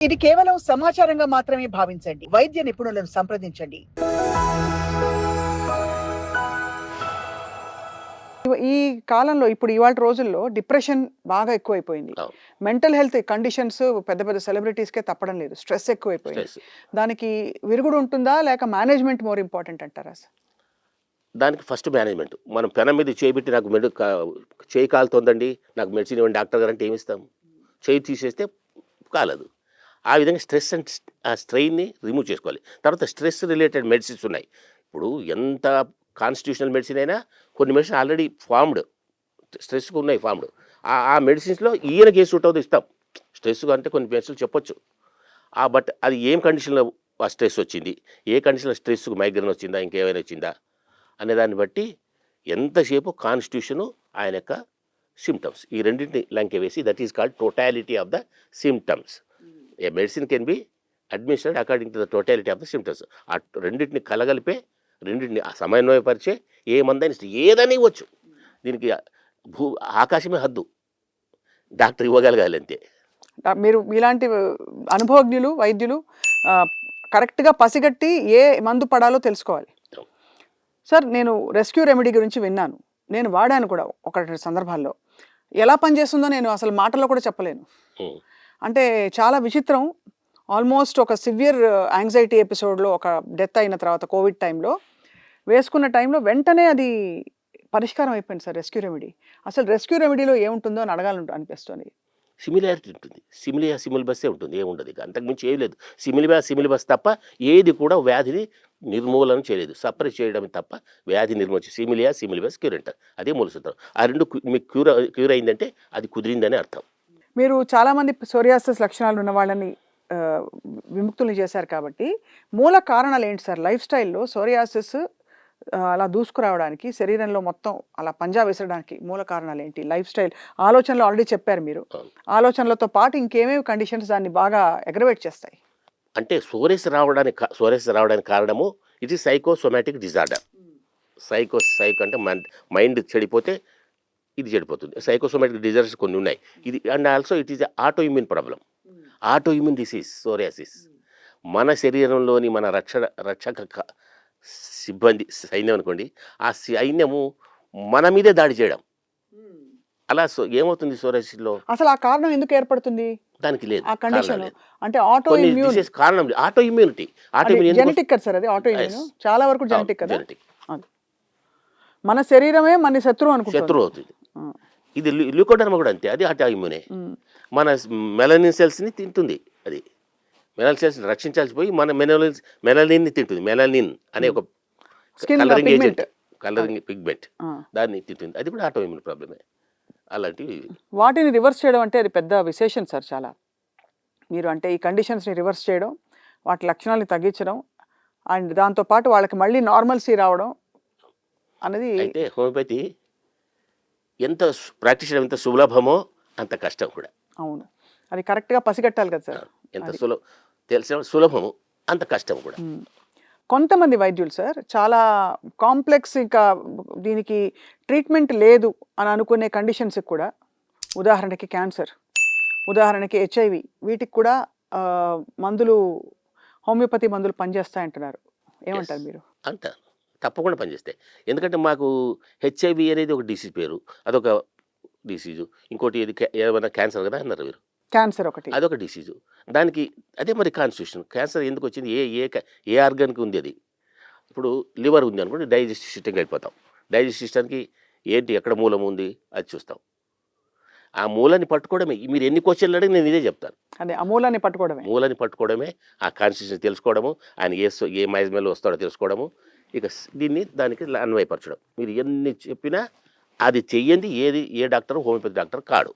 ఇది కేవలం సమాచారంగా మాత్రమే భావించండి. వైద్య నిపుణులను సంప్రదించండి. ఈ కాలంలో ఇప్పుడు ఇవాళ రోజుల్లో డిప్రెషన్ బాగా ఎక్కువైపోయింది. అవును. మెంటల్ హెల్త్ కండిషన్స్ పెద్ద పెద్ద సెలబ్రిటీస్‌కే తప్పడం లేదు. స్ట్రెస్ ఎక్కువైపోయింది. స్ట్రెస్. దానికి విరుగుడు ఉంటుందా? లేక మేనేజ్‌మెంట్ మోర్ ఇంపార్టెంట్ అంటారా? దానికి ఫస్ట్ మేనేజ్‌మెంట్. మనం పెనం మీద చేయి పెట్టి నాకు చేయి కాలుతోందండి, నాకు మెడిసిన్ ఇవ్వండి డాక్టర్ గారు అంటే ఏమిస్తాం? చేయి తీసేస్తే కాలదు. ఆ విధంగా స్ట్రెస్ అండ్ ఆ స్ట్రెయిన్‌ని రిమూవ్ చేసుకోవాలి. తర్వాత స్ట్రెస్ రిలేటెడ్ మెడిసిన్స్ ఉన్నాయి. ఇప్పుడు ఎంత కాన్స్టిట్యూషనల్ మెడిసిన్ అయినా కొన్ని మెడిసిన్ ఆల్రెడీ ఫార్మ్డ్ స్ట్రెస్‌కి ఉన్నాయి ఫార్మ్డ్. ఆ మెడిసిన్స్‌లో ఈయనకి ఏ సూట్ అవుతుందో ఇస్తాం. స్ట్రెస్ అంటే కొన్ని మెడిసిన్లు చెప్పొచ్చు. బట్ అది ఏం కండిషన్‌లో ఆ స్ట్రెస్ వచ్చింది? ఏ కండిషన్‌లో స్ట్రెస్‌కి మైగ్రేన్ వచ్చిందా? ఇంకేమైనా వచ్చిందా? అనే దాన్ని బట్టి ఎంతసేపు కాన్స్టిట్యూషను ఆయన యొక్క సిమ్టమ్స్ ఈ రెండింటిని లంకె వేసి that is called totality of the symptoms. A medicine can be administered according to the totality of the symptoms. ఆ రెండింటిని కలగలిపే రెండింటిని సమన్వయపరిచే ఏ మందైనా ఏదైనా ఇవ్వచ్చు. దీనికి ఆకాశమే హద్దు. డాక్టర్ ఇవ్వగలగాలి అంతే. మీరు మీలాంటి అనుభవజ్ఞులు, వైద్యులు కరెక్ట్‌గా పసిగట్టి ఏ మందు పడాలో తెలుసుకోవాలి. సార్ నేను రెస్క్యూ రెమెడీ గురించి విన్నాను. నేను వాడాను కూడా ఒకటి సందర్భాల్లో. ఎలా పనిచేస్తుందో నేను అసలు మాటల్లో కూడా చెప్పలేను. అంటే చాలా విచిత్రం. ఆల్మోస్ట్ ఒక సివియర్ యాంగ్జైటీ ఎపిసోడ్‌లో ఒక డెత్ అయిన తర్వాత కోవిడ్ టైంలో వేసుకున్న టైంలో వెంటనే అది పరిష్కారం అయిపోయింది సార్ రెస్క్యూ రెమెడీ. అసలు రెస్క్యూ రెమెడీలో ఏముంటుందో అని అనిపిస్తుంది. సిమిలారిటీ ఉంటుంది. సిమిల్బస్సే ఉంటుంది. ఏముండదు ఇక. అంతకుమించి ఏమి లేదు. సిమిలిబస్ తప్ప ఏది కూడా వ్యాధిని నిర్మూలన చేయలేదు. సప్రెస్ చేయడమే తప్ప వ్యాధి నిర్మూలన సిమిలిబస్ క్యూర్ అంటారు. అదే మూల సూత్రం. ఆ రెండు మీకు క్యూర్ అయిందంటే అది కుదిరిందని అర్థం. మీరు చాలామంది సోరియాసిస్ లక్షణాలు ఉన్న వాళ్ళని విముక్తుల్ని చేశారు కాబట్టి మూల కారణాలు ఏంటి సార్? లైఫ్ స్టైల్‌లో సోరియాసిస్ అలా దూసుకురావడానికి శరీరంలో మొత్తం అలా పంజా విసరడానికి మూల కారణాలు ఏంటి? లైఫ్ స్టైల్ ఆలోచనలు ఆల్రెడీ చెప్పారు మీరు. ఆలోచనలతో పాటు ఇంకేమేమి కండిషన్స్ దాన్ని బాగా అగ్రవేట్ చేస్తాయి? అంటే సోరియాసిస్ రావడానికి కారణము it is psychosomatic disorder. Psycho అంటే మైండ్ చెడిపోతే ఇది చెడిపోతుంది. సైకోసోమాటిక్ డిజార్డర్స్ కొన్ని ఉన్నాయి. ఇది and also it is auto immune problem. Auto immune disease psoriasis. మన శరీరంలోని మన రక్షక సిబ్బంది సైన్యం అనుకోండి, ఆ సైన్యము మన మీదే దాడి చేయడం. అలా ఏమవుతుంది సోరియాసిస్‌లో? అసలు ఆ కారణం ఎందుకు ఏర్పడుతుంది? దానికి లేదు. ఆ కండిషన్ అంటే ఆటో ఇమ్యూన్ కారణం ఆటో ఇమ్యూనిటీ. జెనెటిక్ కదా సార్ అది ఆటో ఇమ్యూన్. చాలా వరకు జెనెటిక్ కదా. జెనెటిక్. మన శరీరమే మన శత్రువు అనుకుంటుంది. శత్రువు అవుతుంది. ఇది ల్యూకోడర్మా కూడా అంతే. అది ఆటో ఇమ్యూనే. మన మెలనిన్ సెల్స్‌ని తింటుంది అది. మెలనిన్ సెల్స్‌ని రక్షించాల్సి పోయి మన మెలనిన్‌ని తింటుంది. మెలనిన్ అనే ఒక కలరింగ్ ఏజెంట్, కలరింగ్ పిగ్మెంట్ దాన్ని తింటుంది. అది కూడా ఆటో ఇమ్యూన్ ప్రాబ్లమే. అలాంటివి వాటిని రివర్స్ చేయడం అంటే అది పెద్ద విశేషం సార్ చాలా. మీరు అంటే ఈ కండిషన్స్‌ని రివర్స్ చేయడం, వాటి లక్షణాలను తగ్గించడం అండ్ దాంతో పాటు వాళ్ళకి మళ్ళీ నార్మల్సీ రావడం అనేది. అయితే హోమియోపతి ప్రాక్టీస్ చేయడం ఎంత సులభమో అంత కష్టం కూడా. అవును. అది కరెక్ట్‌గా పసిగట్టాలి కదా సార్. ఎంత తెలిసిన సులభము అంత కష్టం కూడా. కొంతమంది వైద్యులు సార్ చాలా కాంప్లెక్స్ ఇంకా దీనికి ట్రీట్మెంట్ లేదు అని అనుకునే కండిషన్స్కి కూడా, ఉదాహరణకి క్యాన్సర్, ఉదాహరణకి హెచ్ఐవి, వీటికి కూడా మందులు హోమియోపతి మందులు పనిచేస్తాయంటున్నారు. ఏమంటారు మీరు? అంటారు. తప్పకుండా పనిచేస్తాయి. ఎందుకంటే మాకు హెచ్ఐవి అనేది ఒక డిసీజ్ పేరు. అదొక డిసీజు. ఇంకోటి ఇది ఏమైనా క్యాన్సర్ కదా అన్నారు మీరు. క్యాన్సర్ ఒకటి అదొక డిసీజు. దానికి అదే మరి కాన్స్టిట్యూషన్. క్యాన్సర్ ఎందుకు వచ్చింది? ఏ ఆర్గాన్కి ఉంది అది? ఇప్పుడు లివర్ ఉంది అనుకోండి, డైజెస్టివ్ సిస్టమ్కి వెళ్ళిపోతాం. డైజెస్టివ్ సిస్టమ్కి ఏంటి ఎక్కడ మూలం ఉంది అది చూస్తాం. ఆ మూలాన్ని పట్టుకోవడమే. మీరు ఎన్ని క్వశ్చన్లు అడిగి నేను ఇదే చెప్తాను. అదే ఆ మూలాన్ని పట్టుకోవడమే, ఆ కాన్స్టిట్యూషన్ తెలుసుకోవడము, ఆయన ఏ మైజ్మేలో వస్తాడో తెలుసుకోవడము, ఇక దానికి అన్వయపరచడం. మీరు ఎన్ని చెప్పినా అది చెయ్యండి ఏ డాక్టర్ హోమియోపతి డాక్టర్ కాడు.